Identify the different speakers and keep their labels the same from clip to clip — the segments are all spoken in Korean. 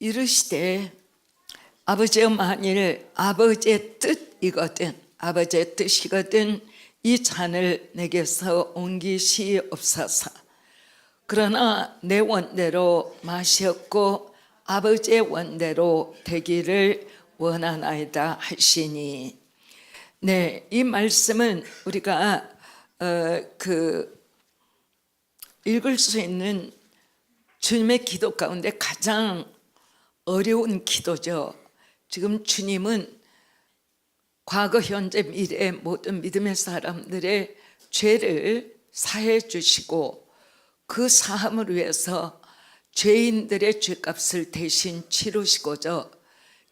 Speaker 1: 이르시되 아버지여 만일 아버지의 뜻이거든 아버지의 뜻이거든 이 잔을 내게서 옮기시옵소서. 그러나 내 원대로 마시었고 아버지의 원대로 되기를 원하나이다 하시니. 네, 이 말씀은 우리가 읽을 수 있는 주님의 기도 가운데 가장 어려운 기도죠. 지금 주님은 과거, 현재, 미래의 모든 믿음의 사람들의 죄를 사해 주시고 그 사함을 위해서 죄인들의 죄값을 대신 치르시고자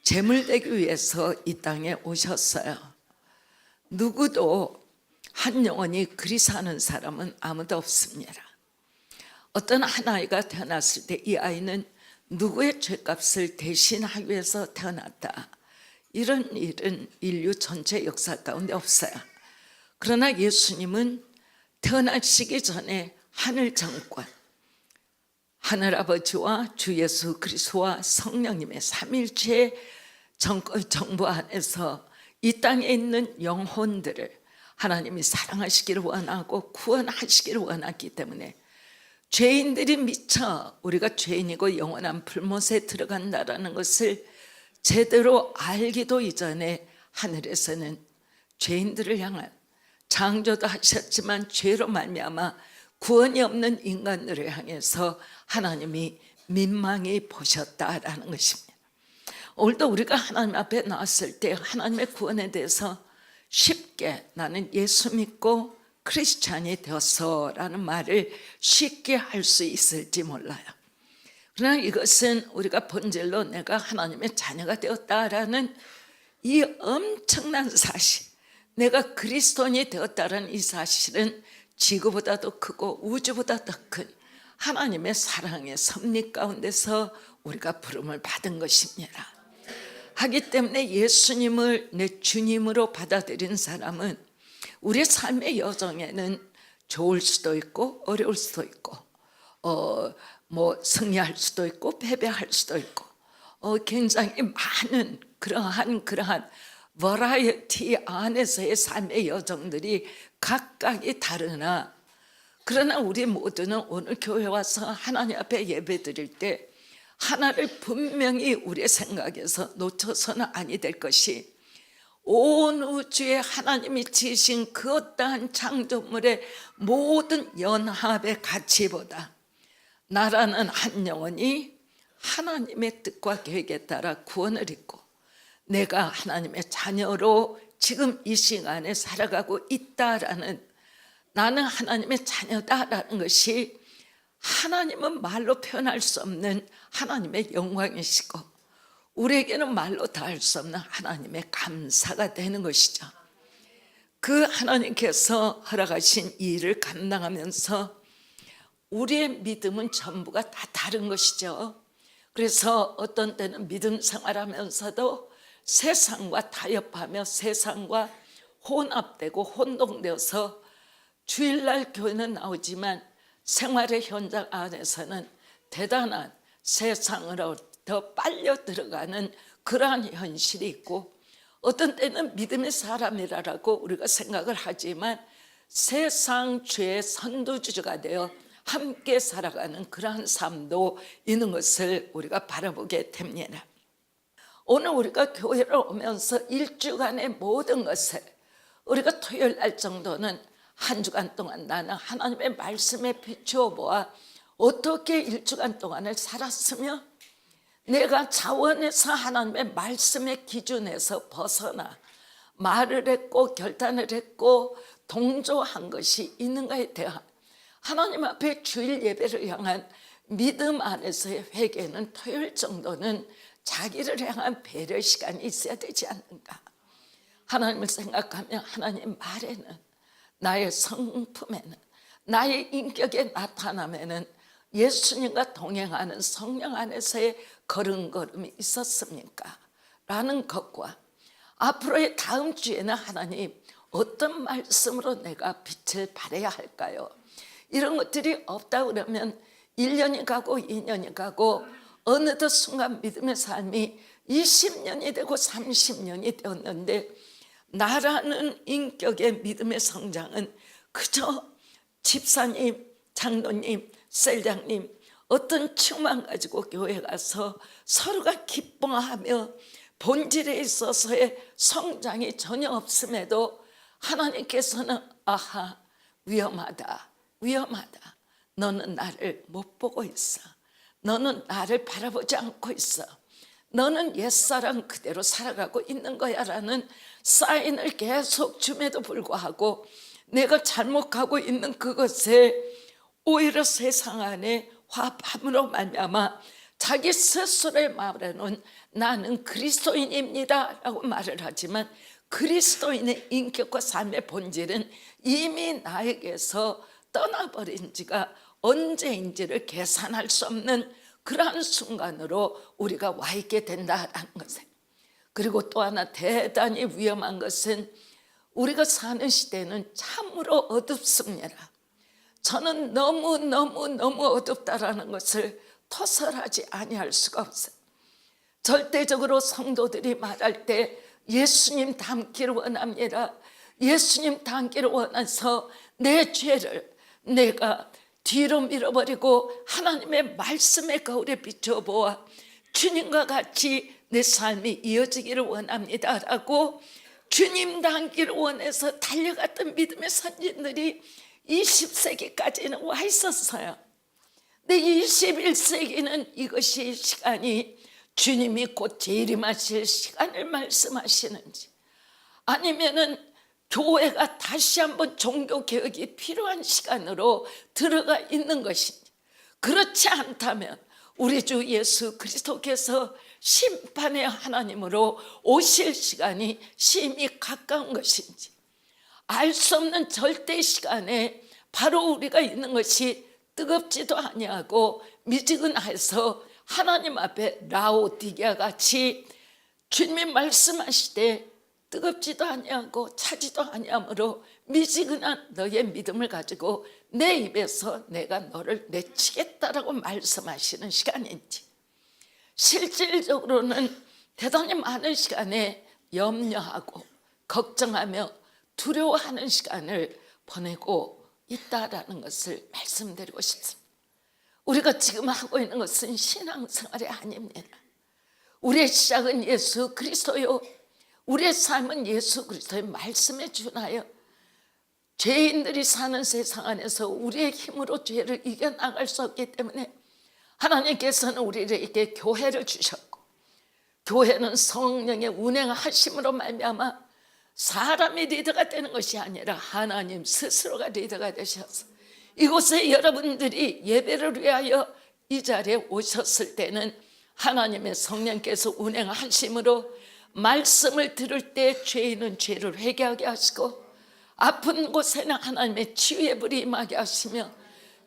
Speaker 1: 제물되기 위해서 이 땅에 오셨어요. 누구도 한 영혼이 그리 사는 사람은 아무도 없습니다. 어떤 한 아이가 태어났을 때 이 아이는 누구의 죄값을 대신하기 위해서 태어났다. 이런 일은 인류 전체 역사 가운데 없어요. 그러나 예수님은 태어나시기 전에 하늘 정권, 하늘아버지와 주 예수 그리스도와 성령님의 삼일체 정부 안에서 이 땅에 있는 영혼들을 하나님이 사랑하시기를 원하고 구원하시기를 원하기 때문에 죄인들이 미쳐 우리가 죄인이고 영원한 불못에 들어간다라는 것을 제대로 알기도 이전에 하늘에서는 죄인들을 향한 창조도 하셨지만 죄로 말미암아 구원이 없는 인간들을 향해서 하나님이 민망히 보셨다라는 것입니다. 오늘도 우리가 하나님 앞에 나왔을 때 하나님의 구원에 대해서 쉽게 나는 예수 믿고 크리스찬이 되었어라는 말을 쉽게 할 수 있을지 몰라요. 그러나 이것은 우리가 본질로 내가 하나님의 자녀가 되었다라는 이 엄청난 사실, 내가 그리스도인이 되었다라는 이 사실은 지구보다도 크고 우주보다 더 큰 하나님의 사랑의 섭리 가운데서 우리가 부름을 받은 것입니다. 하기 때문에 예수님을 내 주님으로 받아들인 사람은 우리의 삶의 여정에는 좋을 수도 있고 어려울 수도 있고 승리할 수도 있고 패배할 수도 있고 굉장히 많은 그러한 버라이어티 안에서의 삶의 여정들이 각각이 다르나, 그러나 우리 모두는 오늘 교회 와서 하나님 앞에 예배 드릴 때 하나를 분명히 우리의 생각에서 놓쳐서는 아니 될 것이, 온 우주에 하나님이 지으신 그 어떠한 창조물의 모든 연합의 가치보다 나라는 한 영혼이 하나님의 뜻과 계획에 따라 구원을 입고 내가 하나님의 자녀로 지금 이 시간에 살아가고 있다라는, 나는 하나님의 자녀다라는 것이 하나님은 말로 표현할 수 없는 하나님의 영광이시고 우리에게는 말로 다 할 수 없는 하나님의 감사가 되는 것이죠. 그 하나님께서 허락하신 이 일을 감당하면서 우리의 믿음은 전부가 다 다른 것이죠. 그래서 어떤 때는 믿음 생활하면서도 세상과 타협하며 세상과 혼합되고 혼동되어서 주일날 교회는 나오지만 생활의 현장 안에서는 대단한 세상으로 더 빨려 들어가는 그러한 현실이 있고, 어떤 때는 믿음의 사람이라고 우리가 생각을 하지만 세상 죄의 선두주자가 되어 함께 살아가는 그러한 삶도 있는 것을 우리가 바라보게 됩니다. 오늘 우리가 교회를 오면서 일주간의 모든 것을 우리가 토요일 날 정도는 한 주간 동안 나는 하나님의 말씀에 비추어 보아 어떻게 일주간 동안을 살았으며 내가 자원해서 하나님의 말씀의 기준에서 벗어나 말을 했고 결단을 했고 동조한 것이 있는가에 대한 하나님 앞에 주일 예배를 향한 믿음 안에서의 회개는 토요일 정도는 자기를 향한 배려 시간이 있어야 되지 않는가. 하나님을 생각하며 하나님 말에는, 나의 성품에는, 나의 인격에 나타남에는 예수님과 동행하는 성령 안에서의 걸음걸음이 있었습니까? 라는 것과 앞으로의 다음 주에는 하나님 어떤 말씀으로 내가 빛을 발해야 할까요? 이런 것들이 없다 그러면 1년이 가고 2년이 가고 어느덧 순간 믿음의 삶이 20년이 되고 30년이 되었는데 나라는 인격의 믿음의 성장은 그저 집사님, 장로님, 셀장님 어떤 층만 가지고 교회 가서 서로가 기뻐하며 본질에 있어서의 성장이 전혀 없음에도 하나님께서는 아하, 위험하다, 위험하다. 너는 나를 못 보고 있어. 너는 나를 바라보지 않고 있어. 너는 옛사람 그대로 살아가고 있는 거야 라는 사인을 계속 줌에도 불구하고 내가 잘못 가고 있는 그것에 오히려 세상 안에 화합으로 말미암아 자기 스스로의 말에는 나는 그리스도인입니다 라고 말을 하지만 그리스도인의 인격과 삶의 본질은 이미 나에게서 떠나버린 지가 언제인지를 계산할 수 없는 그러한 순간으로 우리가 와 있게 된다는 것을. 그리고 또 하나 대단히 위험한 것은 우리가 사는 시대는 참으로 어둡습니다. 저는 너무 어둡다라는 것을 토설하지 아니할 수가 없어요. 절대적으로 성도들이 말할 때 예수님 닮기를 원합니다. 예수님 닮기를 원해서 내 죄를 내가 뒤로 밀어버리고 하나님의 말씀의 거울에 비춰보아 주님과 같이 내 삶이 이어지기를 원합니다 라고 주님 닮기를 원해서 달려갔던 믿음의 선진들이 20세기까지는 와 있었어요. 근데 21세기는 이것이 시간이 주님이 곧 재림하실 시간을 말씀하시는지 아니면은 교회가 다시 한번 종교개혁이 필요한 시간으로 들어가 있는 것인지, 그렇지 않다면 우리 주 예수 그리스도께서 심판의 하나님으로 오실 시간이 심히 가까운 것인지, 알 수 없는 절대 시간에 바로 우리가 있는 것이 뜨겁지도 아니하고 미지근해서 하나님 앞에 라오디게아 같이 주님이 말씀하시되 뜨겁지도 아니하고 차지도 아니하므로 미지근한 너의 믿음을 가지고 내 입에서 내가 너를 내치겠다라고 말씀하시는 시간인지, 실질적으로는 대단히 많은 시간에 염려하고 걱정하며 두려워하는 시간을 보내고 있다라는 것을 말씀드리고 싶습니다. 우리가 지금 하고 있는 것은 신앙생활이 아닙니다. 우리의 시작은 예수 그리스도요, 우리의 삶은 예수 그리스도의 말씀에 준하여 죄인들이 사는 세상 안에서 우리의 힘으로 죄를 이겨나갈 수 없기 때문에 하나님께서는 우리에게 교회를 주셨고, 교회는 성령의 운행하심으로 말미암아 사람이 리더가 되는 것이 아니라 하나님 스스로가 리더가 되셔서 이곳에 여러분들이 예배를 위하여 이 자리에 오셨을 때는 하나님의 성령께서 운행하심으로 말씀을 들을 때 죄인은 죄를 회개하게 하시고 아픈 곳에는 하나님의 치유의 불이 임하게 하시며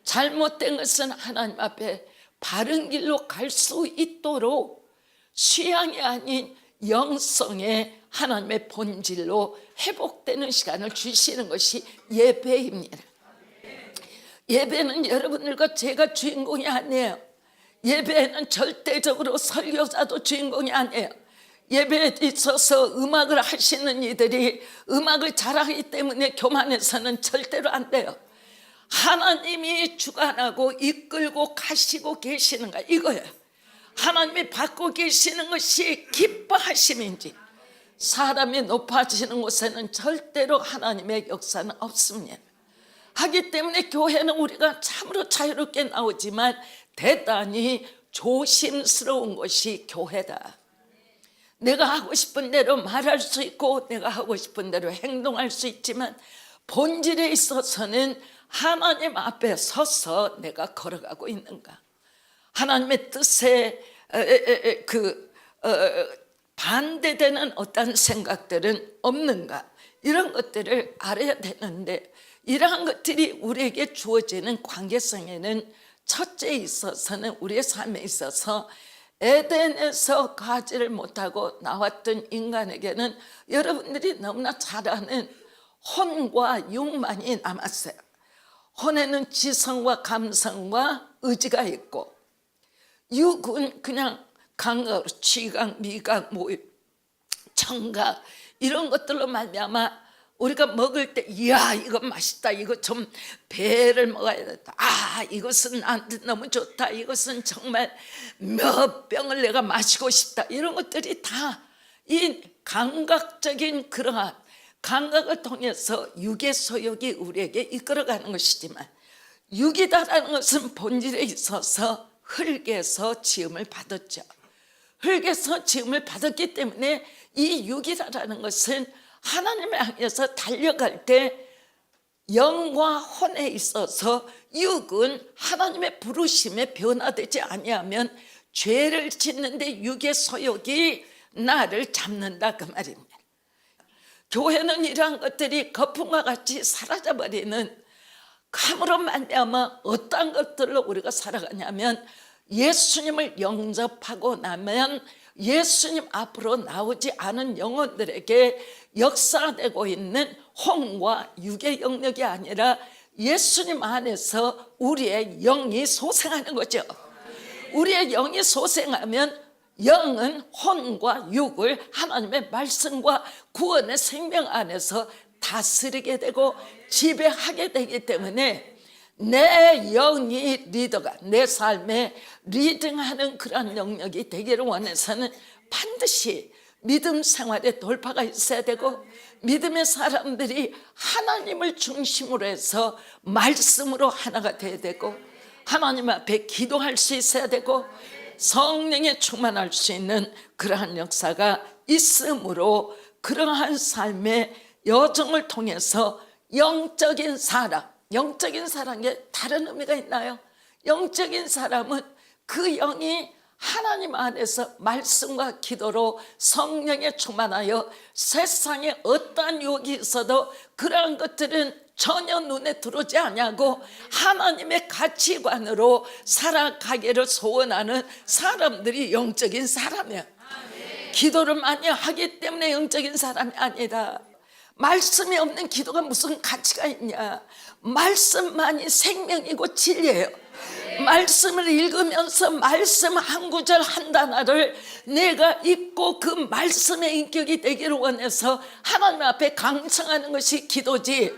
Speaker 1: 잘못된 것은 하나님 앞에 바른 길로 갈 수 있도록 수양이 아닌 영성의 하나님의 본질로 회복되는 시간을 주시는 것이 예배입니다. 예배는 여러분들과 제가 주인공이 아니에요. 예배는 절대적으로 설교자도 주인공이 아니에요. 예배에 있어서 음악을 하시는 이들이 음악을 잘하기 때문에 교만해서는 절대로 안 돼요. 하나님이 주관하고 이끌고 가시고 계시는가, 이거예요. 하나님이 받고 계시는 것이 기뻐하심인지, 사람이 높아지는 곳에는 절대로 하나님의 역사는 없습니다. 하기 때문에 교회는 우리가 참으로 자유롭게 나오지만 대단히 조심스러운 것이 교회다. 내가 하고 싶은 대로 말할 수 있고 내가 하고 싶은 대로 행동할 수 있지만 본질에 있어서는 하나님 앞에 서서 내가 걸어가고 있는가, 하나님의 뜻에 반대되는 어떤 생각들은 없는가, 이런 것들을 알아야 되는데, 이러한 것들이 우리에게 주어지는 관계성에는 첫째에 있어서는 우리의 삶에 있어서 에덴에서 가지를 못하고 나왔던 인간에게는 여러분들이 너무나 잘 아는 혼과 육만이 남았어요. 혼에는 지성과 감성과 의지가 있고 육은 그냥 감각으로 지각, 미각, 뭐 청각 이런 것들로 말미암아 우리가 먹을 때 이야 이거 맛있다, 이거 좀 배를 먹어야 된다, 아 이것은 나한테 너무 좋다, 이것은 정말 몇 병을 내가 마시고 싶다, 이런 것들이 다 이 감각적인 그러한 감각을 통해서 육의 소욕이 우리에게 이끌어가는 것이지만, 육이다라는 것은 본질에 있어서 흙에서 지음을 받았죠. 흙에서 지음을 받았기 때문에 이 육이라는 것은 하나님을 향해서 달려갈 때 영과 혼에 있어서 육은 하나님의 부르심에 변화되지 아니하면 죄를 짓는데 육의 소욕이 나를 잡는다, 그 말입니다. 교회는 이러한 것들이 거품과 같이 사라져버리는, 감으로 말미암아 어떤 것들로 우리가 살아가냐면, 예수님을 영접하고 나면 예수님 앞으로 나오지 않은 영혼들에게 역사되고 있는 혼과 육의 영역이 아니라 예수님 안에서 우리의 영이 소생하는 거죠. 우리의 영이 소생하면 영은 혼과 육을 하나님의 말씀과 구원의 생명 안에서 다스리게 되고 지배하게 되기 때문에 내 영이 리더가, 내 삶에 리딩하는 그런 영역이 되기를 원해서는 반드시 믿음 생활에 돌파가 있어야 되고, 믿음의 사람들이 하나님을 중심으로 해서 말씀으로 하나가 돼야 되고, 하나님 앞에 기도할 수 있어야 되고, 성령에 충만할 수 있는 그러한 역사가 있으므로 그러한 삶의 여정을 통해서 영적인 사람, 영적인 사람에 다른 의미가 있나요? 영적인 사람은 그 영이 하나님 안에서 말씀과 기도로 성령에 충만하여 세상에 어떠한 유혹이 있어도 그러한 것들은 전혀 눈에 들어오지 않냐고 하나님의 가치관으로 살아가기를 소원하는 사람들이 영적인 사람이야. 기도를 많이 하기 때문에 영적인 사람이 아니라, 말씀이 없는 기도가 무슨 가치가 있냐. 말씀만이 생명이고 진리예요. 말씀을 읽으면서 말씀 한 구절 한 단어를 내가 읽고 그 말씀의 인격이 되기를 원해서 하나님 앞에 강청하는 것이 기도지,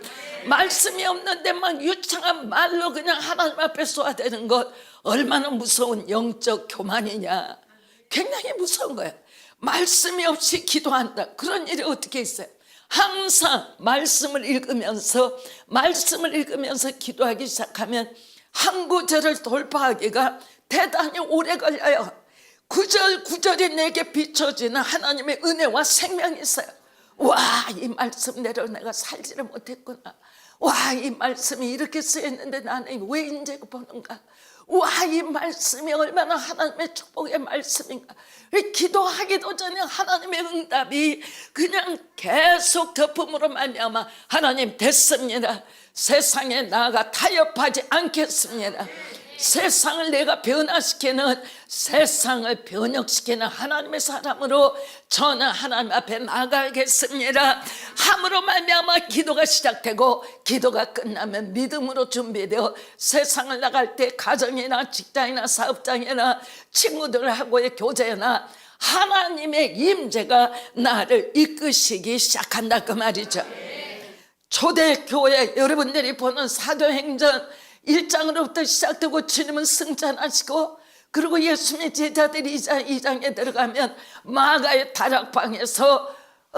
Speaker 1: 말씀이 없는데 막 유창한 말로 그냥 하나님 앞에 쏘아대는 것, 얼마나 무서운 영적 교만이냐. 굉장히 무서운 거야. 말씀이 없이 기도한다, 그런 일이 어떻게 있어요? 항상 말씀을 읽으면서 기도하기 시작하면 한 구절을 돌파하기가 대단히 오래 걸려요. 구절이 내게 비춰지는 하나님의 은혜와 생명이 있어요. 와, 이 말씀대로 내가 살지를 못했구나. 와, 이 말씀이 이렇게 쓰였는데 나는 왜 인제 보는가. 와, 이 말씀이 얼마나 하나님의 축복의 말씀인가. 기도하기도 전에 하나님의 응답이 그냥 계속 덮음으로 말미암아 하나님 됐습니다. 세상에 나아가 타협하지 않겠습니다. 세상을 내가 변화시키는, 세상을 변혁시키는 하나님의 사람으로 저는 하나님 앞에 나가겠습니다. 함으로 말미암아 기도가 시작되고, 기도가 끝나면 믿음으로 준비되어 세상을 나갈 때 가정이나 직장이나 사업장이나 친구들하고의 교제나 하나님의 임재가 나를 이끄시기 시작한다, 그 말이죠. 초대교회 여러분들이 보는 사도행전 1장으로부터 시작되고 주님은 승천하시고, 그리고 예수님의 제자들이 2장에 들어가면 마가의 다락방에서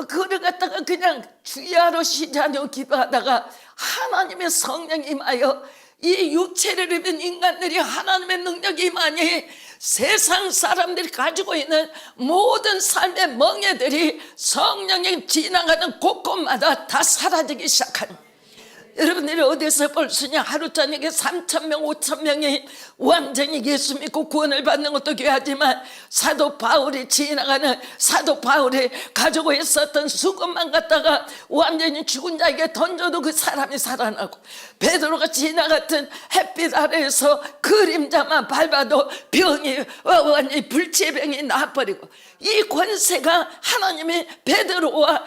Speaker 1: 그를 갖다가 그냥 주야로 시자녀 기도하다가 하나님의 성령이 임하여 이 육체를 입은 인간들이 하나님의 능력이 임하니 세상 사람들이 가지고 있는 모든 삶의 멍에들이 성령이 지나가는 곳곳마다 다 사라지기 시작한, 여러분들이 어디서 볼 수 있냐. 하루 저녁에 3,000명 5,000명이 완전히 예수 믿고 구원을 받는 것도 귀하지만, 사도 바울이 지나가는, 사도 바울이 가지고 있었던 수건만 갖다가 완전히 죽은 자에게 던져도 그 사람이 살아나고, 베드로가 지나갔던 햇빛 아래에서 그림자만 밟아도 병이 완전히 불치병이 나버리고, 이 권세가 하나님이 베드로와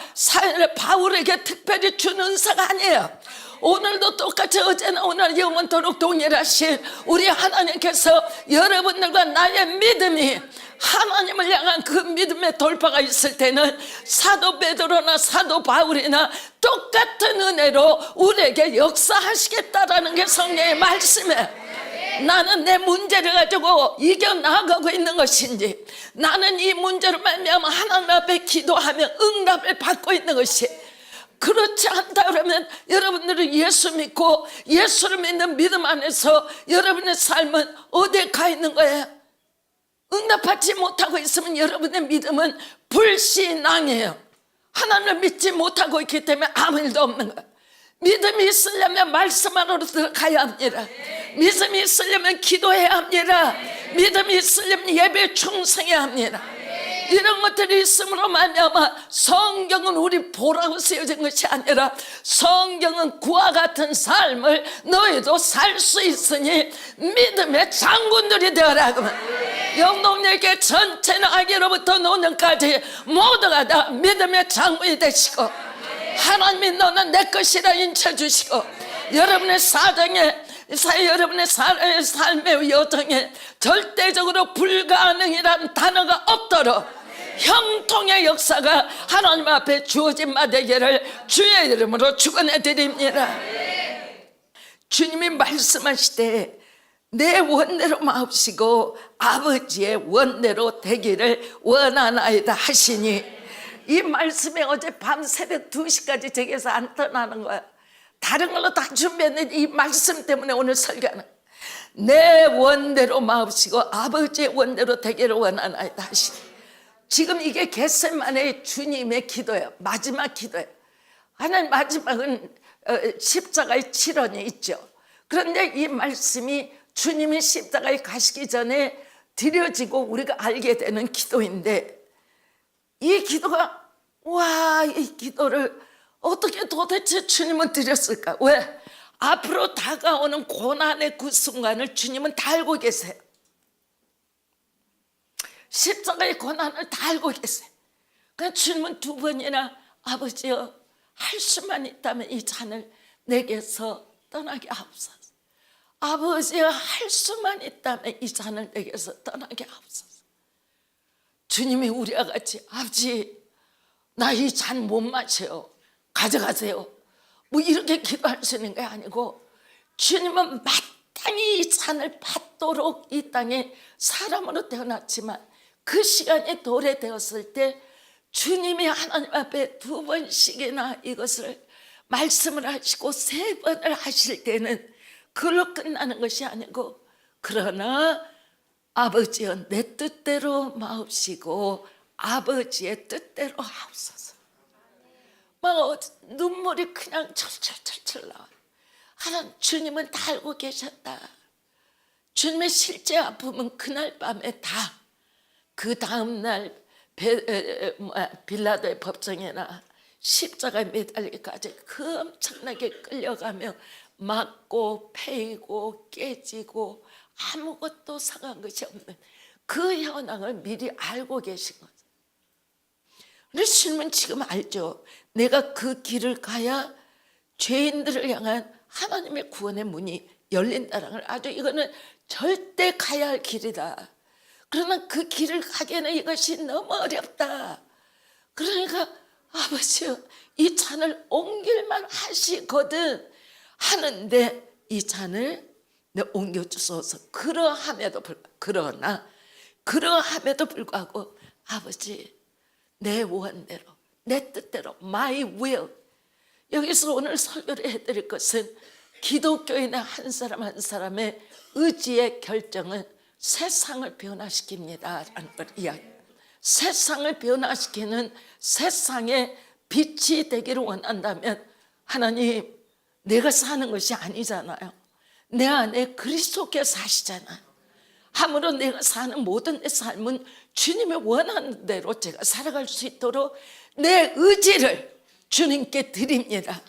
Speaker 1: 바울에게 특별히 준 은사가 아니에요. 오늘도 똑같이 어제나 오늘 영원토록 동일하신 우리 하나님께서 여러분들과 나의 믿음이 하나님을 향한 그 믿음의 돌파가 있을 때는 사도 베드로나 사도 바울이나 똑같은 은혜로 우리에게 역사하시겠다라는 게 성경의 말씀이에요. 나는 내 문제를 가지고 이겨나가고 있는 것인지, 나는 이 문제로 말미암아 하나님 앞에 기도하며 응답을 받고 있는 것이, 그렇지 않다 그러면 여러분들은 예수 믿고 예수를 믿는 믿음 안에서 여러분의 삶은 어디에 가 있는 거예요? 응답받지 못하고 있으면 여러분의 믿음은 불신앙이에요. 하나님을 믿지 못하고 있기 때문에 아무 일도 없는 거예요. 믿음이 있으려면 말씀 안으로 들어가야 합니다. 믿음이 있으려면 기도해야 합니다. 믿음이 있으려면 예배에 충성해야 합니다. 이런 것들이 있음으로 말미암아 성경은 우리 보라고 쓰여진 것이 아니라 성경은 그와 같은 삶을 너희도 살 수 있으니 믿음의 장군들이 되어라. 영동역의 전체는 아기로부터 노년까지 모두가 다 믿음의 장군이 되시고, 하나님이 너는 내 것이라 인쳐주시고, 여러분의 사정에 여러분의 삶의 여정에 절대적으로 불가능이라는 단어가 없도록 형통의 역사가 하나님 앞에 주어진 바 되기를 주의 이름으로 축원해 드립니다. 주님이 말씀하시되 내 원대로 마옵시고 아버지의 원대로 되기를 원하나이다 하시니, 이 말씀이 어제 밤 새벽 2시까지 제게서 안 떠나는 거야. 다른 걸로 다 준비했는데 이 말씀 때문에 오늘 설교하는 거야. 내 원대로 마옵시고 아버지의 원대로 되기를 원하나이다 하시니, 지금 이게 겟세마네 주님의 기도예요. 마지막 기도예요. 하나님 마지막은 십자가의 치런이 있죠. 그런데 이 말씀이 주님이 십자가에 가시기 전에 드려지고 우리가 알게 되는 기도인데, 이 기도가 이 기도를 어떻게 도대체 주님은 드렸을까? 왜? 앞으로 다가오는 고난의 그 순간을 주님은 다 알고 계세요. 십자가의 고난을 다 알고 계세요. 그러니까 주님은 2번이나 아버지여 할 수만 있다면 이 잔을 내게서 떠나게 하옵소서. 아버지여 할 수만 있다면 이 잔을 내게서 떠나게 하옵소서. 주님이 우리와 같이 아버지 나 이 잔 못 마셔요, 가져가세요, 뭐 이렇게 기도할 수 있는 게 아니고, 주님은 마땅히 이 잔을 받도록 이 땅에 사람으로 태어났지만 그 시간이 도래되었을 때 주님이 하나님 앞에 2번씩이나 이것을 말씀을 하시고 3번을 하실 때는 그걸로 끝나는 것이 아니고, 그러나 아버지여 내 뜻대로 마옵시고 아버지의 뜻대로 하옵소서. 막 눈물이 그냥 철철철철 나와요. 하나님, 주님은 다 알고 계셨다. 주님의 실제 아픔은 그날 밤에 다, 그 다음날 빌라도의 법정에나 십자가에 매달리기까지 그 엄청나게 끌려가며 맞고 패이고 깨지고 아무것도 상한 것이 없는 그 현황을 미리 알고 계신 거죠. 그런데 주님은 지금 알죠. 내가 그 길을 가야 죄인들을 향한 하나님의 구원의 문이 열린다는 걸 아주, 이거는 절대 가야 할 길이다. 그러나 그 길을 가기에는 이것이 너무 어렵다. 그러니까 아버지요 이 잔을 옮길만 하시거든 하는데 이 잔을 옮겨주소서. 그러함에도 불구하고 아버지 내 원대로 내 뜻대로 my will. 여기서 오늘 설교를 해드릴 것은 기독교인의 한 사람 한 사람의 의지의 결정은 세상을 변화시킵니다 라는 걸 이야기해요. 세상을 변화시키는 세상의 빛이 되기를 원한다면 하나님, 내가 사는 것이 아니잖아요. 내 안에 그리스도께서 사시잖아요. 함으로 내가 사는 모든 내 삶은 주님의 원하는 대로 제가 살아갈 수 있도록 내 의지를 주님께 드립니다.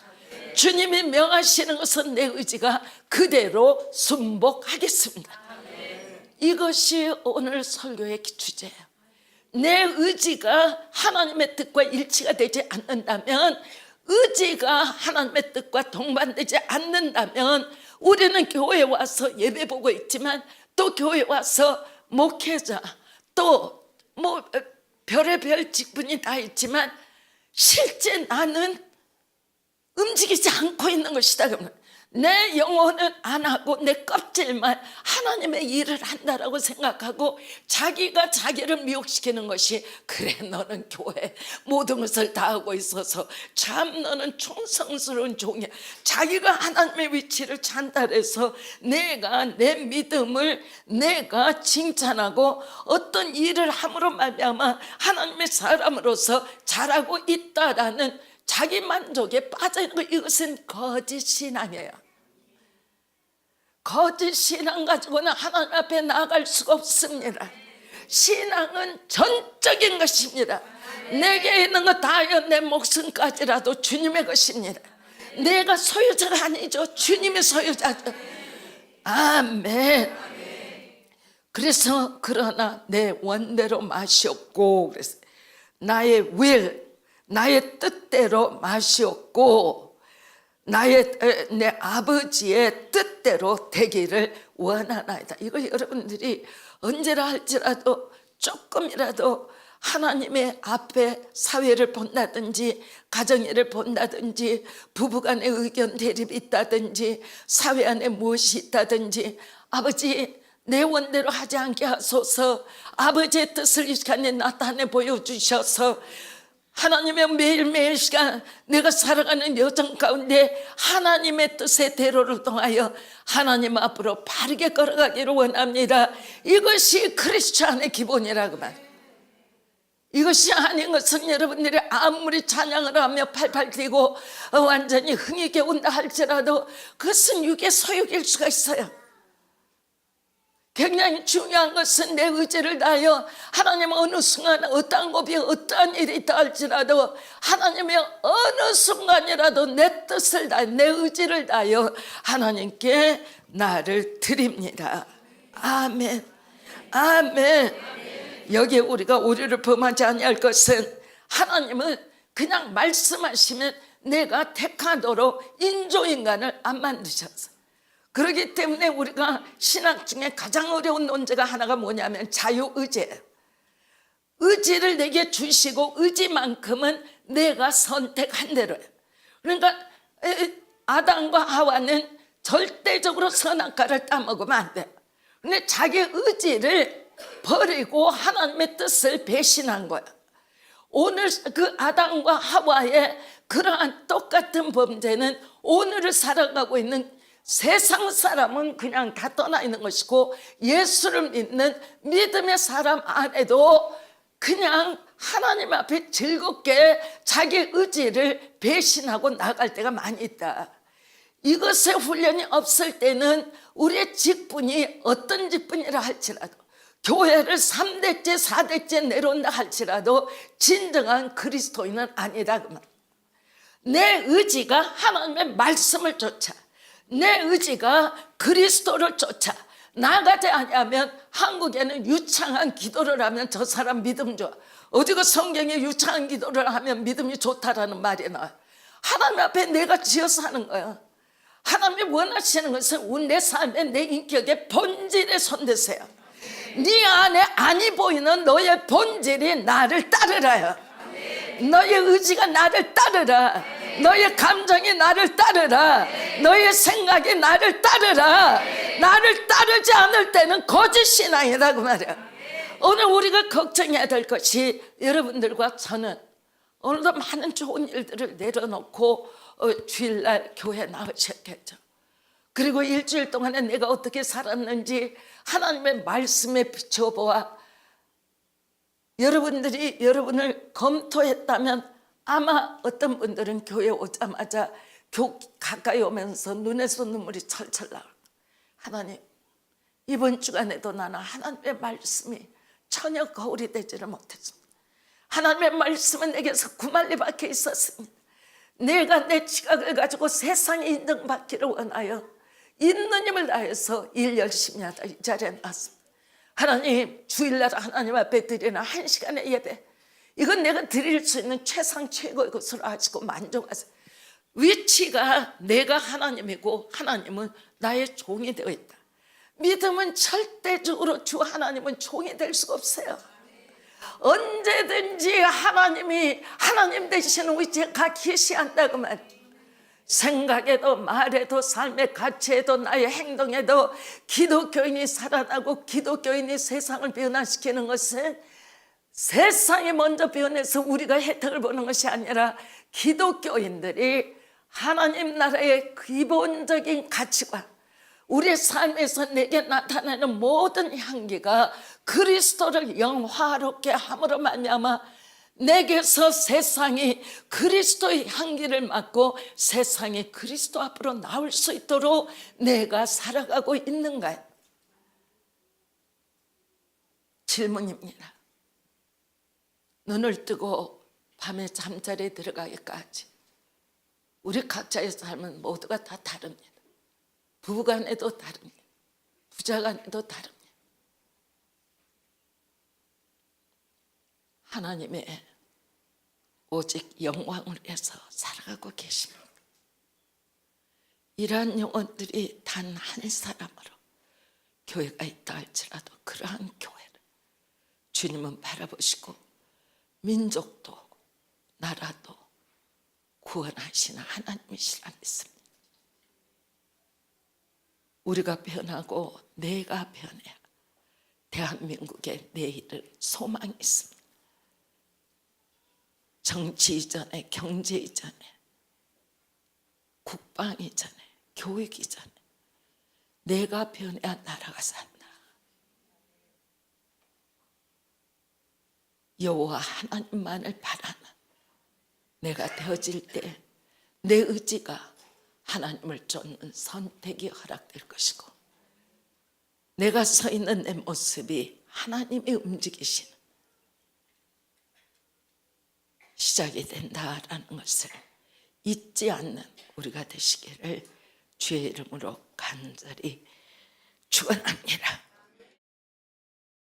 Speaker 1: 주님이 명하시는 것은 내 의지가 그대로 순복하겠습니다. 이것이 오늘 설교의 주제예요. 내 의지가 하나님의 뜻과 일치가 되지 않는다면 의지가 하나님의 뜻과 동반되지 않는다면 우리는 교회에 와서 예배 보고 있지만 또 교회에 와서 목회자 또 뭐 별의별 직분이 다 있지만 실제 나는 움직이지 않고 있는 것이다. 그러면 내 영혼은 안 하고 내 껍질만 하나님의 일을 한다라고 생각하고 자기가 자기를 미혹시키는 것이 그래 너는 교회 모든 것을 다 하고 있어서 참 너는 충성스러운 종이야. 자기가 하나님의 위치를 전달해서 내가 내 믿음을 내가 칭찬하고 어떤 일을 함으로 말미암아 하나님의 사람으로서 잘하고 있다라는 자기 만족에 빠져있는 것, 이것은 거짓 신앙이에요. 거짓 신앙 가지고는 하나님 앞에 나아갈 수가 없습니다. 신앙은 전적인 것입니다. 내게 있는 것 다하여 내 목숨까지라도 주님의 것입니다. 내가 소유자가 아니죠. 주님이 소유자죠. 아멘. 그래서 그러나 내 원대로 마시옵고, 그래서 나의 나의 뜻대로 마시옵고 내 아버지의 뜻대로 되기를 원하나이다. 이거 여러분들이 언제라 할지라도 조금이라도 하나님의 앞에 사회를 본다든지 가정일을 본다든지 부부간의 의견 대립이 있다든지 사회 안에 무엇이 있다든지 아버지 내 원대로 하지 않게 하소서. 아버지의 뜻을 이 시간에 나타내 보여주셔서 하나님의 매일매일 시간 내가 살아가는 여정 가운데 하나님의 뜻의 대로를 통하여 하나님 앞으로 바르게 걸어가기를 원합니다. 이것이 크리스찬의 기본이라고 말해요. 이것이 아닌 것은 여러분들이 아무리 찬양을 하며 팔팔 뛰고 완전히 흥이 겨운다 할지라도 그것은 육의 소욕일 수가 있어요. 굉장히 중요한 것은 내 의지를 다하여 하나님은 어느 순간 어떠한 고비 어떠한 일이 있다 할지라도 하나님의 어느 순간이라도 내 뜻을 다하여 내 의지를 다하여 하나님께 나를 드립니다. 아멘. 아멘. 여기에 우리가 오류를 범하지 아니할 것은 하나님은 그냥 말씀하시면 내가 택하도록 인조인간을 안 만드셨어요. 그렇기 때문에 우리가 신학 중에 가장 어려운 논제가 하나가 뭐냐면 자유의지예요. 의지를 내게 주시고 의지만큼은 내가 선택한 대로예요. 그러니까 아담과 하와는 절대적으로 선악과를 따먹으면 안 돼요. 근데 자기 의지를 버리고 하나님의 뜻을 배신한 거예요. 오늘 그 아담과 하와의 그러한 똑같은 범죄는 오늘을 살아가고 있는 세상 사람은 그냥 다 떠나 있는 것이고 예수를 믿는 믿음의 사람 안에도 그냥 하나님 앞에 즐겁게 자기 의지를 배신하고 나갈 때가 많이 있다. 이것의 훈련이 없을 때는 우리의 직분이 어떤 직분이라 할지라도 교회를 3대째 4대째 내려온다 할지라도 진정한 그리스도인은 아니다. 내 의지가 하나님의 말씀을 쫓아 내 의지가 그리스도를 쫓아 나가지 아니하면 한국에는 유창한 기도를 하면 저 사람 믿음 좋아. 어디가 성경에 유창한 기도를 하면 믿음이 좋다라는 말이 나와요. 하나님 앞에 내가 지어서 하는 거야. 하나님이 원하시는 것은 내 삶에 내 인격의 본질에 손대세요. 네 안에 안이 보이는 너의 본질이 나를 따르라요. 너의 의지가 나를 따르라. 너의 감정이 나를 따르라. 너의 생각이 나를 따르라. 나를 따르지 않을 때는 거짓 신앙이라고 말이야. 오늘 우리가 걱정해야 될 것이 여러분들과 저는 오늘도 많은 좋은 일들을 내려놓고 주일날 교회 나오셨겠죠. 그리고 일주일 동안에 내가 어떻게 살았는지 하나님의 말씀에 비춰보아 여러분들이 여러분을 검토했다면 아마 어떤 분들은 교회 오자마자 가까이 오면서 눈에서 눈물이 철철 나올 거예요. 하나님, 이번 주간에도 나는 하나님의 말씀이 전혀 거울이 되지를 못했습니다. 하나님의 말씀은 내게서 9만리 밖에 있었습니다. 내가 내 지각을 가지고 세상에 인정받기를 원하여 있는 힘을 다해서 일 열심히 하다 이 자리에 나왔습니다. 하나님, 주일날 하나님 앞에 드리는 1시간의 예배, 이건 내가 드릴 수 있는 최상 최고의 것으로 아시고 만족하세요. 위치가 내가 하나님이고 하나님은 나의 종이 되어 있다. 믿음은 절대적으로 주 하나님은 종이 될 수가 없어요. 언제든지 하나님이 하나님 되시는 위치가 계시한다고 말. 생각에도 말에도 삶의 가치에도 나의 행동에도 기독교인이 살아나고 기독교인이 세상을 변화시키는 것은 세상이 먼저 변해서 우리가 혜택을 보는 것이 아니라 기독교인들이 하나님 나라의 기본적인 가치관, 우리 삶에서 내게 나타나는 모든 향기가 그리스도를 영화롭게 함으로 말미암아 내게서 세상이 그리스도의 향기를 맡고 세상이 그리스도 앞으로 나올 수 있도록 내가 살아가고 있는가요? 질문입니다. 눈을 뜨고 밤에 잠자리에 들어가기까지 우리 각자의 삶은 모두가 다 다릅니다. 부부간에도 다릅니다. 부자간에도 다릅니다. 하나님의 오직 영광을 위해서 살아가고 계십니다. 이러한 영혼들이 단 한 사람으로 교회가 있다 할지라도 그러한 교회를 주님은 바라보시고 민족도 나라도 구원하시는 하나님이시라 믿습니다. 우리가 변하고 내가 변해야 대한민국의 내일을 소망이 있습니다. 정치 이전에, 경제 이전에, 국방 이전에, 교육 이전에 내가 변해야 나라가 산다. 여호와 하나님만을 바라는 내가 되어질 때 내 의지가 하나님을 쫓는 선택이 허락될 것이고 내가 서 있는 내 모습이 하나님이 움직이시는 시작이 된다라는 것을 잊지 않는 우리가 되시기를 주의 이름으로 간절히 축원합니다.